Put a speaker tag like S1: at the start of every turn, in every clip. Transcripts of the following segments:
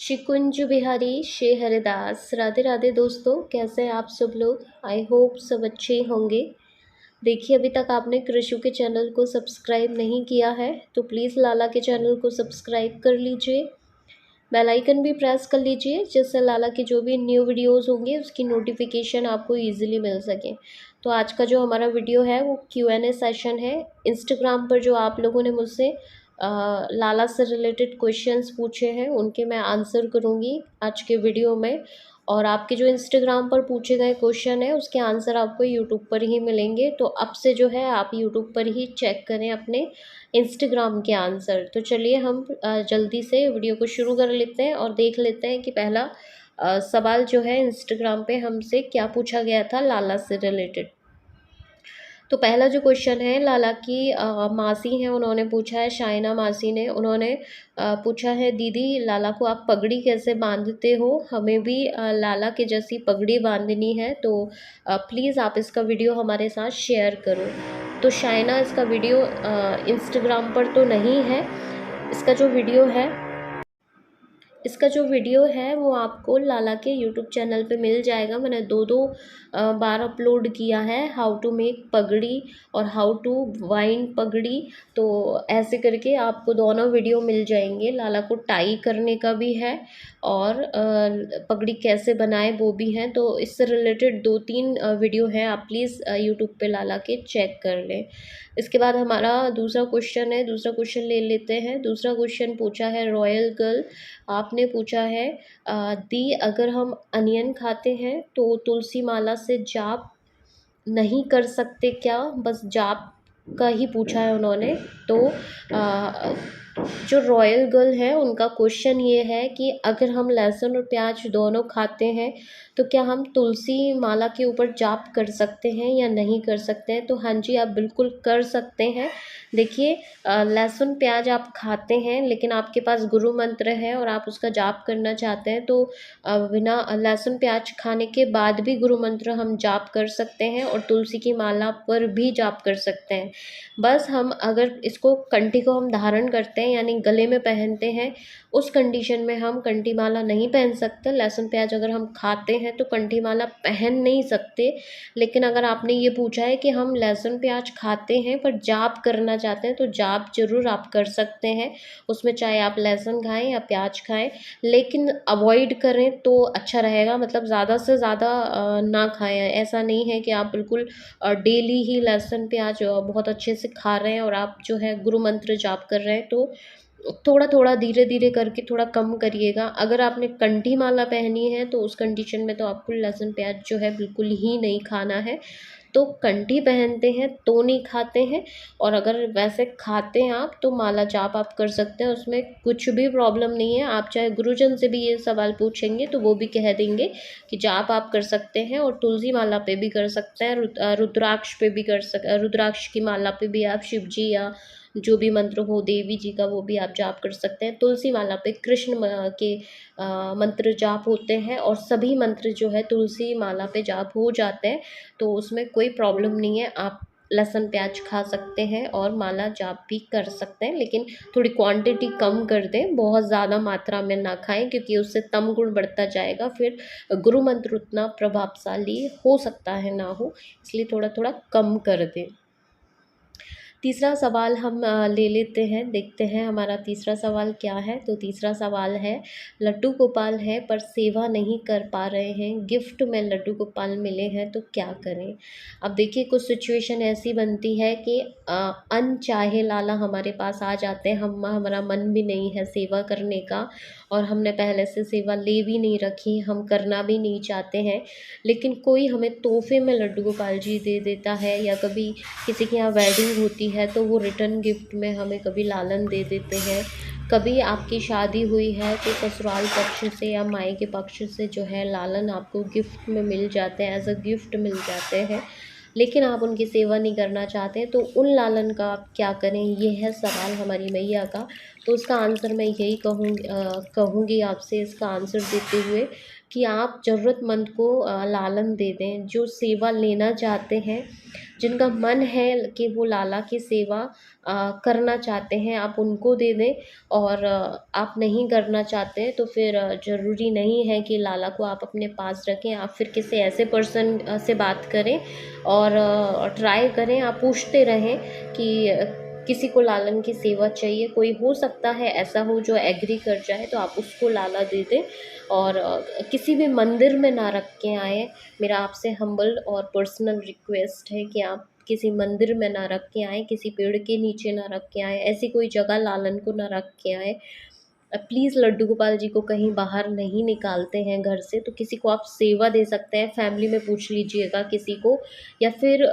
S1: शिकुंज बिहारी श्री हरिदास। राधे राधे दोस्तों, कैसे हैं आप सब लोग। आई होप सब अच्छे होंगे। देखिए, अभी तक आपने कृषु के चैनल को सब्सक्राइब नहीं किया है तो प्लीज़ लाला के चैनल को सब्सक्राइब कर लीजिए, बेल आइकन भी प्रेस कर लीजिए, जिससे लाला की जो भी न्यू वीडियोस होंगे उसकी नोटिफिकेशन आपको इजीली मिल सके। तो आज का जो हमारा वीडियो है वो Q&A सेशन है। इंस्टाग्राम पर जो आप लोगों ने मुझसे लाला से रिलेटेड क्वेश्चंस पूछे हैं उनके मैं आंसर करूँगी आज के वीडियो में। और आपके जो इंस्टाग्राम पर पूछे गए क्वेश्चन है उसके आंसर आपको यूट्यूब पर ही मिलेंगे। तो अब से जो है आप यूट्यूब पर ही चेक करें अपने इंस्टाग्राम के आंसर। तो चलिए हम जल्दी से वीडियो को शुरू कर लेते हैं और देख लेते हैं कि पहला सवाल जो है इंस्टाग्राम पे हमसे क्या पूछा गया था लाला से रिलेटेड। तो पहला जो क्वेश्चन है लाला की मासी हैं उन्होंने पूछा है, शाइना मासी ने। उन्होंने पूछा है, दीदी लाला को आप पगड़ी कैसे बांधते हो, हमें भी लाला के जैसी पगड़ी बांधनी है, तो प्लीज़ आप इसका वीडियो हमारे साथ शेयर करो। तो शाइना, इसका वीडियो इंस्टाग्राम पर तो नहीं है। इसका जो वीडियो है वो आपको लाला के यूट्यूब चैनल पे मिल जाएगा। मैंने दो बार अपलोड किया है, हाउ टू मेक पगड़ी और हाउ टू वाइन पगड़ी। तो ऐसे करके आपको दोनों वीडियो मिल जाएंगे। लाला को टाई करने का भी है और पगड़ी कैसे बनाए वो भी हैं। तो इससे रिलेटेड 2-3 वीडियो हैं, आप प्लीज़ यूट्यूब पे लाला के चेक कर लें। इसके बाद हमारा दूसरा क्वेश्चन है, दूसरा क्वेश्चन ले लेते हैं। दूसरा क्वेश्चन पूछा है रॉयल गर्ल, आपने पूछा है दी अगर हम अनियन खाते हैं तो तुलसी माला से जाप नहीं कर सकते क्या, बस जाप का ही पूछा है उन्होंने। तो जो रॉयल गर्ल है उनका क्वेश्चन ये है कि अगर हम लहसुन और प्याज दोनों खाते हैं तो क्या हम तुलसी माला के ऊपर जाप कर सकते हैं या नहीं कर सकते हैं। तो हाँ जी, आप बिल्कुल कर सकते हैं। देखिए, लहसुन प्याज आप खाते हैं लेकिन आपके पास गुरु मंत्र है और आप उसका जाप करना चाहते हैं तो बिना लहसुन प्याज खाने के बाद भी गुरु मंत्र हम जाप कर सकते हैं और तुलसी की माला पर भी जाप कर सकते हैं। बस हम अगर इसको कंठी को हम धारण करते हैं यानी गले में पहनते हैं, उस कंडीशन में हम कंठी माला नहीं पहन सकते। लहसुन प्याज अगर हम खाते हैं तो कंठी माला पहन नहीं सकते। लेकिन अगर आपने ये पूछा है कि हम लहसुन प्याज खाते हैं पर जाप करना चाहते हैं तो जाप जरूर आप कर सकते हैं। उसमें चाहे आप लहसुन खाएं या प्याज खाएं, लेकिन अवॉइड करें तो अच्छा रहेगा। मतलब ज़्यादा से ज़्यादा ना खाएं। ऐसा नहीं है कि आप बिल्कुल डेली ही लहसुन प्याज बहुत अच्छे से खा रहे हैं और आप जो है गुरु मंत्र जाप कर रहे हैं। तो थोड़ा थोड़ा धीरे धीरे करके थोड़ा कम करिएगा। अगर आपने कंठी माला पहनी है तो उस कंडीशन में तो आपको लहसुन प्याज जो है बिल्कुल ही नहीं खाना है। तो कंठी पहनते हैं तो नहीं खाते हैं, और अगर वैसे खाते हैं आप तो माला जाप आप कर सकते हैं, उसमें कुछ भी प्रॉब्लम नहीं है। आप चाहे गुरुजन से भी ये सवाल पूछेंगे तो वो भी कह देंगे कि जाप आप कर सकते हैं और तुलसी माला पे भी कर सकते हैं, रुद्राक्ष पे भी रुद्राक्ष की माला पे भी आप शिव जी या जो भी मंत्र हो देवी जी का वो भी आप जाप कर सकते हैं। तुलसी माला पे कृष्ण के मंत्र जाप होते हैं और सभी मंत्र जो है तुलसी माला पे जाप हो जाते हैं। तो उसमें कोई प्रॉब्लम नहीं है, आप लहसुन प्याज खा सकते हैं और माला जाप भी कर सकते हैं, लेकिन थोड़ी क्वांटिटी कम कर दें, बहुत ज़्यादा मात्रा में ना खाएं क्योंकि उससे तम गुण बढ़ता जाएगा, फिर गुरु मंत्र उतना प्रभावशाली हो सकता है ना हो, इसलिए थोड़ा थोड़ा कम कर दें। तीसरा सवाल हम ले लेते हैं, देखते हैं हमारा तीसरा सवाल क्या है। तो तीसरा सवाल है, लड्डू गोपाल है पर सेवा नहीं कर पा रहे हैं, गिफ्ट में लड्डू गोपाल मिले हैं तो क्या करें। अब देखिए, कुछ सिचुएशन ऐसी बनती है कि अनचाहे लाला हमारे पास आ जाते हैं, हमारा मन भी नहीं है सेवा करने का और हमने पहले से सेवा ले भी नहीं रखी, हम करना भी नहीं चाहते हैं, लेकिन कोई हमें तोहफे में लड्डू गोपाल जी दे देता है, या कभी किसी के यहाँ वेडिंग होती है तो वो रिटर्न गिफ्ट में हमें कभी लालन दे देते हैं। कभी आपकी शादी हुई है तो ससुराल पक्ष से या मायके पक्ष से जो है लालन आपको गिफ्ट में मिल जाते हैं, एज अ गिफ्ट मिल जाते हैं, लेकिन आप उनकी सेवा नहीं करना चाहते तो उन लालन का आप क्या करें, ये है सवाल हमारी मैया का। तो उसका आंसर मैं यही कहूँगी आपसे, इसका आंसर देते हुए कि आप ज़रूरतमंद को लालन दे दें। जो सेवा लेना चाहते हैं जिनका मन है कि वो लाला की सेवा करना चाहते हैं, आप उनको दे दें। और आप नहीं करना चाहते तो फिर ज़रूरी नहीं है कि लाला को आप अपने पास रखें। आप फिर किसी ऐसे पर्सन से बात करें और ट्राई करें, आप पूछते रहें कि किसी को लालन की सेवा चाहिए, कोई हो सकता है ऐसा हो जो एग्री कर जाए, तो आप उसको लाला दे दें। और किसी भी मंदिर में ना रख के आएँ। मेरा आपसे हम्बल और पर्सनल रिक्वेस्ट है कि आप किसी मंदिर में ना रख के आएँ, किसी पेड़ के नीचे ना रख के आएँ, ऐसी कोई जगह लालन को ना रख के आएँ। प्लीज़ लड्डू गोपाल जी को कहीं बाहर नहीं निकालते हैं घर से, तो किसी को आप सेवा दे सकते हैं, फैमिली में पूछ लीजिएगा किसी को, या फिर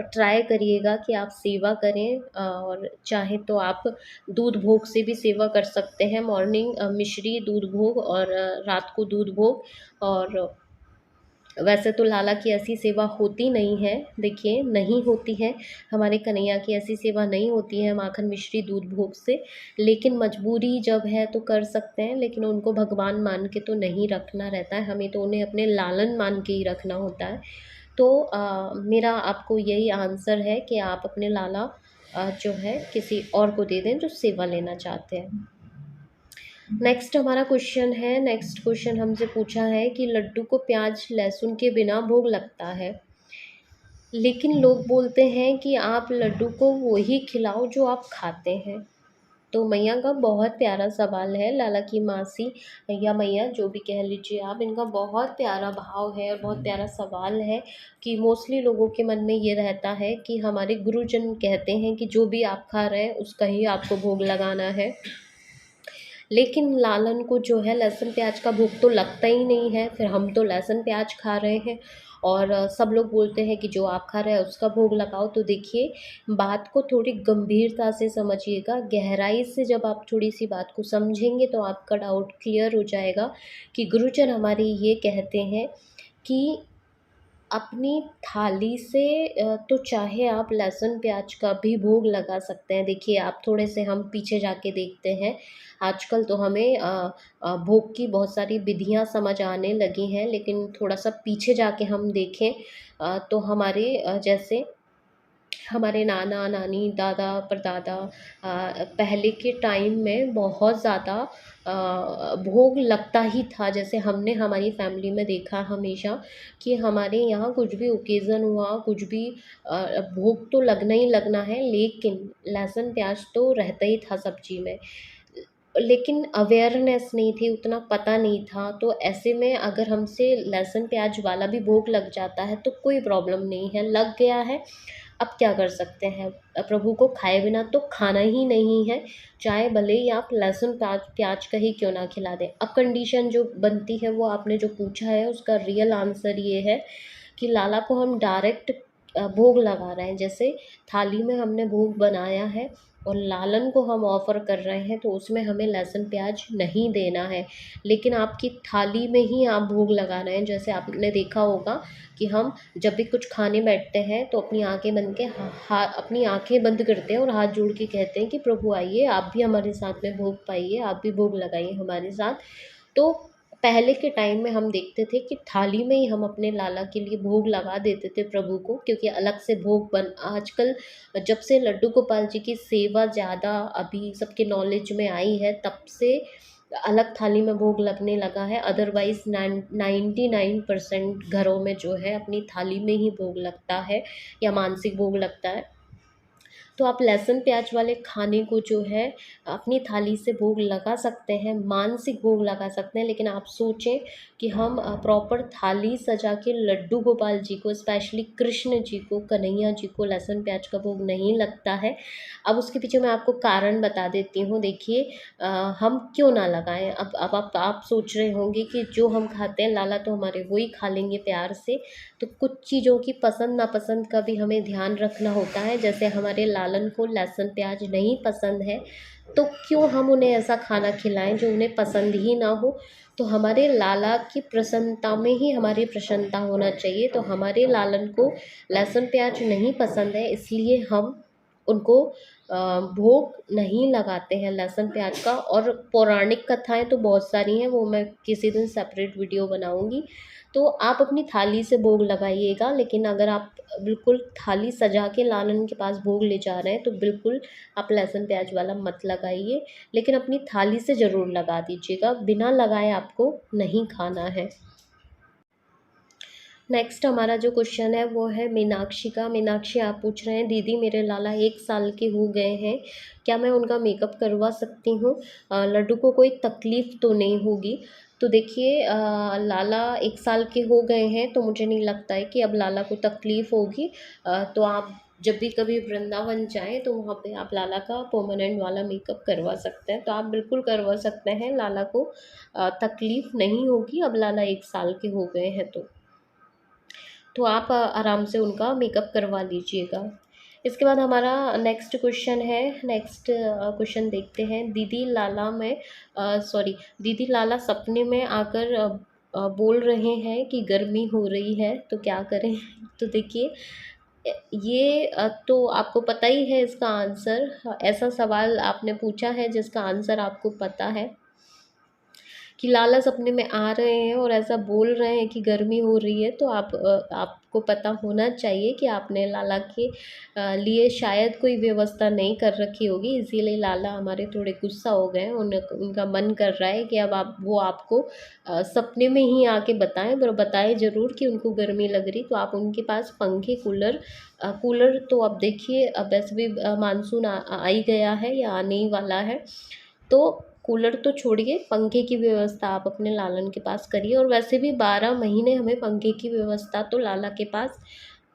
S1: ट्राई करिएगा कि आप सेवा करें। और चाहे तो आप दूध भोग से भी सेवा कर सकते हैं, मॉर्निंग मिश्री दूध भोग और रात को दूध भोग। और वैसे तो लाला की ऐसी सेवा होती नहीं है, देखिए नहीं होती है, हमारे कन्हैया की ऐसी सेवा नहीं होती है माखन मिश्री दूध भोग से। लेकिन मजबूरी जब है तो कर सकते हैं, लेकिन उनको भगवान मान के तो नहीं रखना रहता है, हमें तो उन्हें अपने लालन मान के ही रखना होता है। तो मेरा आपको यही आंसर है कि आप अपने लाला जो है किसी और को दे दें जो सेवा लेना चाहते हैं। नेक्स्ट हमारा क्वेश्चन है, नेक्स्ट क्वेश्चन हमसे पूछा है कि लड्डू को प्याज लहसुन के बिना भोग लगता है, लेकिन लोग बोलते हैं कि आप लड्डू को वही खिलाओ जो आप खाते हैं। तो मैया का बहुत प्यारा सवाल है, लाला की मासी या मैया जो भी कह लीजिए आप, इनका बहुत प्यारा भाव है और बहुत प्यारा सवाल है कि मोस्टली लोगों के मन में ये रहता है कि हमारे गुरुजन कहते हैं कि जो भी आप खा रहे हैं उसका ही आपको भोग लगाना है। लेकिन लालन को जो है लहसुन प्याज का भोग तो लगता ही नहीं है, फिर हम तो लहसुन प्याज खा रहे हैं और सब लोग बोलते हैं कि जो आप खा रहे हैं उसका भोग लगाओ। तो देखिए, बात को थोड़ी गंभीरता से समझिएगा, गहराई से जब आप थोड़ी सी बात को समझेंगे तो आपका डाउट क्लियर हो जाएगा कि गुरुजन हमारे ये कहते हैं कि अपनी थाली से तो चाहे आप लहसुन प्याज का भी भोग लगा सकते हैं। देखिए, आप थोड़े से हम पीछे जाके देखते हैं, आजकल तो हमें भोग की बहुत सारी विधियां समझ आने लगी हैं, लेकिन थोड़ा सा पीछे जाके हम देखें तो हमारे जैसे हमारे नाना नानी दादा परदादा पहले के टाइम में बहुत ज़्यादा भोग लगता ही था। जैसे हमने हमारी फैमिली में देखा हमेशा कि हमारे यहाँ कुछ भी ओकेज़न हुआ, कुछ भी भोग तो लगना ही लगना है, लेकिन लहसुन प्याज तो रहता ही था सब्जी में। लेकिन अवेयरनेस नहीं थी, उतना पता नहीं था, तो ऐसे में अगर हमसे लहसुन प्याज वाला भी भोग लग जाता है तो कोई प्रॉब्लम नहीं है, लग गया है, अब क्या कर सकते हैं। प्रभु को खाए बिना तो खाना ही नहीं है, चाहे भले ही आप लहसुन प्याज प्याज का ही क्यों ना खिला दें। अब कंडीशन जो बनती है वो आपने जो पूछा है उसका रियल आंसर ये है कि लाला को हम डायरेक्ट भोग लगा रहे हैं। जैसे थाली में हमने भोग बनाया है और लालन को हम ऑफ़र कर रहे हैं, तो उसमें हमें लहसुन प्याज नहीं देना है, लेकिन आपकी थाली में ही आप भोग लगा रहे हैं। जैसे आपने देखा होगा कि हम जब भी कुछ खाने बैठते हैं तो अपनी आंखें बंद के अपनी आंखें बंद करते हैं और हाथ जोड़ के कहते हैं कि प्रभु आइए, आप भी हमारे साथ में भोग पाइए, आप भी भोग लगाइए हमारे साथ। तो पहले के टाइम में हम देखते थे कि थाली में ही हम अपने लाला के लिए भोग लगा देते थे प्रभु को, क्योंकि अलग से भोग बन आजकल जब से लड्डू गोपाल जी की सेवा ज़्यादा अभी सबके नॉलेज में आई है, तब से अलग थाली में भोग लगने लगा है। अदरवाइज़ 99% घरों में जो है अपनी थाली में ही भोग लगता है या मानसिक भोग लगता है। तो आप लहसुन प्याज वाले खाने को जो है अपनी थाली से भोग लगा सकते हैं, मानसिक भोग लगा सकते हैं, लेकिन आप सोचें कि हम प्रॉपर थाली सजा के लड्डू गोपाल जी को, स्पेशली कृष्ण जी को, कन्हैया जी को लहसुन प्याज का भोग नहीं लगता है। अब उसके पीछे मैं आपको कारण बता देती हूँ। देखिए, हम क्यों ना लगाएं। अब आप सोच रहे होंगे कि जो हम खाते हैं लाला तो हमारे वो ही खा लेंगे प्यार से, तो कुछ चीज़ों की पसंद नापसंद का भी हमें ध्यान रखना होता है। जैसे हमारे लालन को लहसुन प्याज नहीं पसंद है, तो क्यों हम उन्हें ऐसा खाना खिलाएं जो उन्हें पसंद ही ना हो। तो हमारे लाला की प्रसन्नता में ही हमारी प्रसन्नता होना चाहिए। तो हमारे लालन को लहसुन प्याज नहीं पसंद है, इसलिए हम उनको भोग नहीं लगाते हैं लहसुन प्याज का। और पौराणिक कथाएं तो बहुत सारी हैं, वो मैं किसी दिन सेपरेट वीडियो बनाऊंगी। तो आप अपनी थाली से भोग लगाइएगा, लेकिन अगर आप बिल्कुल थाली सजा के लालन के पास भोग ले जा रहे हैं तो बिल्कुल आप लहसुन प्याज वाला मत लगाइए, लेकिन अपनी थाली से ज़रूर लगा दीजिएगा, बिना लगाए आपको नहीं खाना है। नेक्स्ट हमारा जो क्वेश्चन है वो है मीनाक्षी का। मीनाक्षी आप पूछ रहे हैं, दीदी मेरे लाला 1 साल के हो गए हैं, क्या मैं उनका मेकअप करवा सकती हूँ? लड्डू को कोई तकलीफ़ तो नहीं होगी? तो देखिए, लाला 1 साल के हो गए हैं तो मुझे नहीं लगता है कि अब लाला को तकलीफ़ होगी। तो आप जब भी कभी वृंदावन जाएँ तो वहाँ पे आप लाला का परमानेंट वाला मेकअप करवा सकते हैं, तो आप बिल्कुल करवा सकते हैं, लाला को तकलीफ़ नहीं होगी, अब लाला 1 साल के हो गए हैं तो आप आराम से उनका मेकअप करवा लीजिएगा। इसके बाद हमारा नेक्स्ट क्वेश्चन है, नेक्स्ट क्वेश्चन देखते हैं। दीदी लाला सपने में आकर बोल रहे हैं कि गर्मी हो रही है तो क्या करें? तो देखिए, ये तो आपको पता ही है इसका आंसर। ऐसा सवाल आपने पूछा है जिसका आंसर आपको पता है कि लाला सपने में आ रहे हैं और ऐसा बोल रहे हैं कि गर्मी हो रही है, तो आपको पता होना चाहिए कि आपने लाला के लिए शायद कोई व्यवस्था नहीं कर रखी होगी, इसीलिए लाला हमारे थोड़े गुस्सा हो गए हैं। उनका मन कर रहा है कि अब वो आपको सपने में ही आके बताएं, पर बताएं ज़रूर कि उनको गर्मी लग रही। तो आप उनके पास पंखे, कूलर तो अब देखिए, अब वैसे भी मानसून आ ही गया है या आने ही वाला है, तो कूलर तो छोड़िए, पंखे की व्यवस्था आप अपने लालन के पास करिए। और वैसे भी 12 महीने हमें पंखे की व्यवस्था तो लाला के पास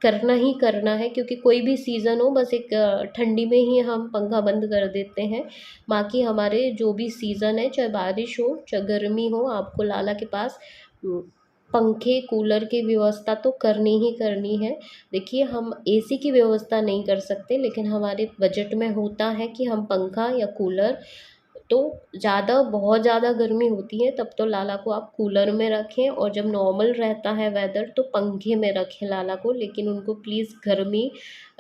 S1: करना ही करना है, क्योंकि कोई भी सीज़न हो, बस एक ठंडी में ही हम पंखा बंद कर देते हैं। बाकी हमारे जो भी सीज़न है, चाहे बारिश हो चाहे गर्मी हो, आपको लाला के पास पंखे, कूलर की व्यवस्था तो करनी ही करनी है। देखिए, हम एसी की व्यवस्था नहीं कर सकते, लेकिन हमारे बजट में होता है कि हम पंखा या कूलर, तो बहुत ज़्यादा गर्मी होती है तब तो लाला को आप कूलर में रखें, और जब नॉर्मल रहता है वेदर तो पंखे में रखें लाला को, लेकिन उनको प्लीज़ गर्मी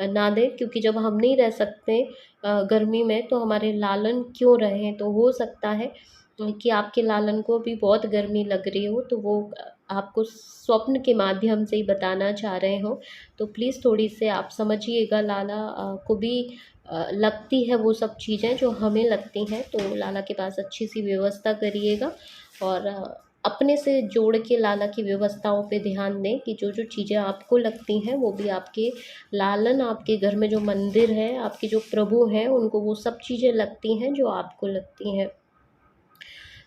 S1: ना दें, क्योंकि जब हम नहीं रह सकते गर्मी में तो हमारे लालन क्यों रहें। तो हो सकता है कि आपके लालन को भी बहुत गर्मी लग रही हो, तो वो आपको स्वप्न के माध्यम से ही बताना चाह रहे हो, तो प्लीज़ थोड़ी से आप समझिएगा। लाला को भी लगती है वो सब चीज़ें जो हमें लगती हैं, तो लाला के पास अच्छी सी व्यवस्था करिएगा, और अपने से जोड़ के लाला की व्यवस्थाओं पे ध्यान दें कि जो जो चीज़ें आपको लगती हैं वो भी आपके लालन, आपके घर में जो मंदिर है, आपके जो प्रभु हैं, उनको वो सब चीज़ें लगती हैं जो आपको लगती हैं।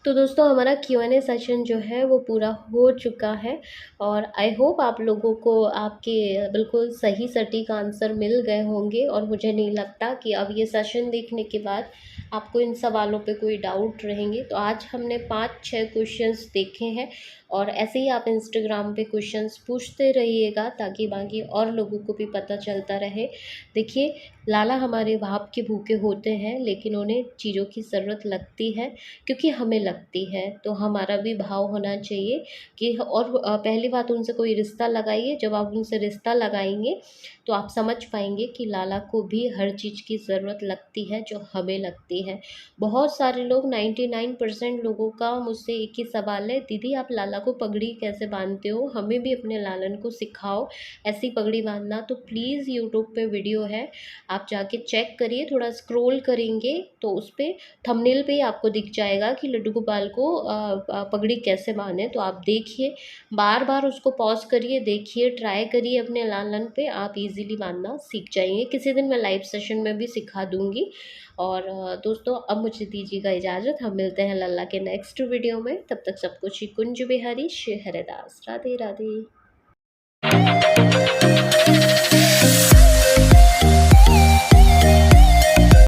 S1: तो दोस्तों, हमारा Q&A सेशन जो है वो पूरा हो चुका है, और आई होप आप लोगों को आपके बिल्कुल सही सटीक आंसर मिल गए होंगे, और मुझे नहीं लगता कि अब ये सेशन देखने के बाद आपको इन सवालों पे कोई डाउट रहेंगे। तो आज हमने 5-6 क्वेश्चंस देखे हैं, और ऐसे ही आप इंस्टाग्राम पे क्वेश्चंस पूछते रहिएगा ताकि बाकी और लोगों को भी पता चलता रहे। देखिए, लाला हमारे भाव के भूखे होते हैं, लेकिन उन्हें चीज़ों की ज़रूरत लगती है क्योंकि हमें लगती है, तो हमारा भी भाव होना चाहिए कि, और पहली बात, उनसे कोई रिश्ता लगाइए। जब आप उनसे रिश्ता लगाएंगे तो आप समझ पाएंगे कि लाला को भी हर चीज़ की ज़रूरत लगती है जो हमें लगती है। बहुत सारे लोग, 99% लोगों का मुझसे एक ही सवाल है, दीदी आप लाला को पगड़ी कैसे बांधते हो? हमें भी अपने लालन को सिखाओ ऐसी पगड़ी बांधना। तो प्लीज़ यूट्यूब पे वीडियो है, आप जाके चेक करिए, थोड़ा स्क्रॉल करेंगे तो उस पर थंबनेल पे ही आपको दिख जाएगा कि लड्डू गोपाल को पगड़ी कैसे बांधे। तो आप देखिए, बार बार उसको पॉज करिए, देखिए, ट्राई करिए अपने लालन पे, आप इजीली बांधना सीख जाएंगे। किसी दिन मैं लाइव सेशन में भी सिखा दूंगी। और दोस्तों, अब मुझे दीजिएगा इजाज़त, हम मिलते हैं लल्ला के नेक्स्ट वीडियो में। तब तक सब कुछ ही कुंज बिहारी श्री हरिदास। राधे राधे।